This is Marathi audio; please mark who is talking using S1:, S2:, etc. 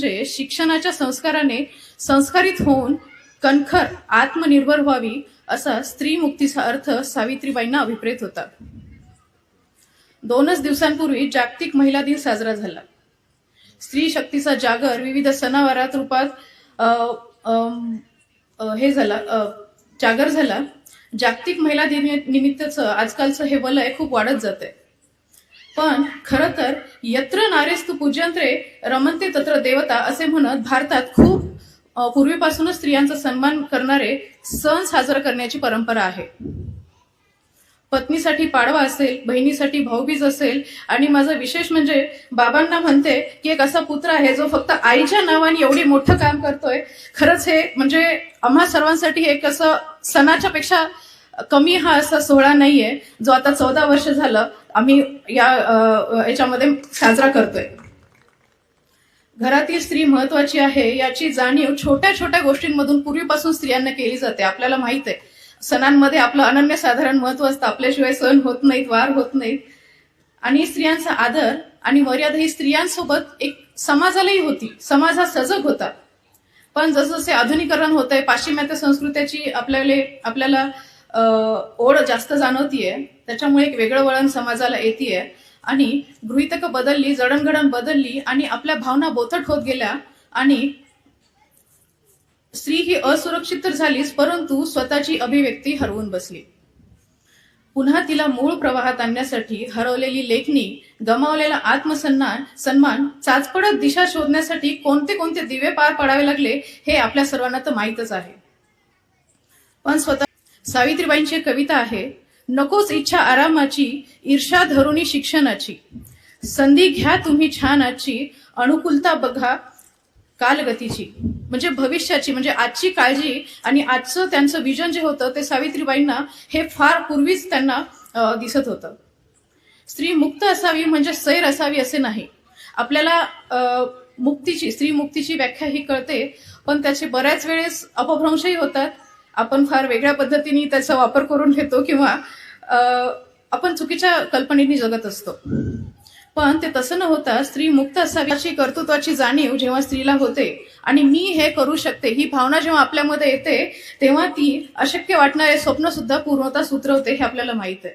S1: म्हणजे शिक्षणाच्या संस्काराने संस्कारित होऊन कणखर आत्मनिर्भर व्हावी असा स्त्री मुक्तीचा अर्थ सावित्रीबाईंना अभिप्रेत होता. 2च दिवसांपूर्वी जागतिक महिला दिन साजरा झाला. स्त्री शक्तीचा जागर विविध सणावारात रूपात जागर झाला. जागतिक महिला दिनानिमित्तचं आजकालचं हे वलय खूप वाढत जाते. पण खरं तर यत्र नारेस्तु पूज्यंत्रे रमन्ते तत्र देवता असे म्हणत भारतात खूप पूर्वीपासूनच स्त्रियांचा सन्मान करणारे सण साजरा करण्याची परंपरा आहे. पत्नीसाठी पाडवा असेल, बहिणीसाठी भाऊबीज असेल आणि माझं विशेष म्हणजे बाबांना म्हणते की एक असा पुत्र आहे जो फक्त आईच्या नावाने एवढी मोठं काम करतोय. खरंच हे म्हणजे आम्हा सर्वांसाठी एक असं सणाच्या पेक्षा कमी हा असा सोहळा नाहीये जो आता 14 वर्ष झालं आम्ही याच्यामध्ये साजरा करतोय. घरातील स्त्री महत्वाची आहे याची जाणीव छोट्या छोट्या गोष्टींमधून पूर्वीपासून स्त्रियांना केली जाते. आपल्याला माहित आहे सणांमध्ये आपलं अनन्यसाधारण महत्व असतं. आपल्याशिवाय सण होत नाहीत, वार होत नाहीत. आणि स्त्रियांचा आदर आणि मर्यादा ही स्त्रियांसोबत एक समाजालाही होती. समाज हा सजग होता. पण जसजसे आधुनिकरण होत आहे, पाश्चिमात्य संस्कृतीची आपल्याला ओढ जास्त जाणवतीये. त्याच्यामुळे एक वेगळं वळण समाजाला येतेय आणि गृहीतकं बदलली, जडणघडण बदलली आणि आपल्या भावना बोथट होत गेल्या आणि स्त्री ही असुरक्षित तर झालीच, परंतु स्वतःची अभिव्यक्ती हरवून बसली. पुन्हा तिला मूळ प्रवाहात आणण्यासाठी हरवलेली लेखणी, गमावलेला आत्मसन्मान, चाचपडत दिशा शोधण्यासाठी कोणते कोणते दिवे पार पाडावे लागले हे आपल्या सर्वांना तर माहीतच आहे. पण स्वतः सावित्रीबाईंची कविता आहे, नकोच इच्छा आरामाची, ईर्षा धरुणी शिक्षणाची, संधी घ्या तुम्ही छान आजची, अनुकूलता बघा कालगतीची. म्हणजे भविष्याची, म्हणजे आजची काळजी आणि आजचं त्यांचं विजन जे होतं ते सावित्रीबाईंना हे फार पूर्वीच त्यांना दिसत होतं. स्त्री मुक्त असावी म्हणजे सैर असावी असे नाही. आपल्याला स्त्री मुक्तीची व्याख्या ही कळते, पण त्याचे बऱ्याच वेळेस अपभ्रंशही होतात. आपण फार वेगळ्या पद्धतीने त्याचा वापर करून घेतो किंवा आपण चुकीच्या कल्पनेने जगत असतो. पण ते तसं न होता स्त्री मुक्त असावी अशी कर्तृत्वाची जाणीव जेव्हा स्त्रीला होते आणि मी हे करू शकते ही भावना जेव्हा आपल्यामध्ये येते तेव्हा ती अशक्य वाटणारे स्वप्न सुद्धा पूर्णतः उतरवते हे आपल्याला माहित आहे.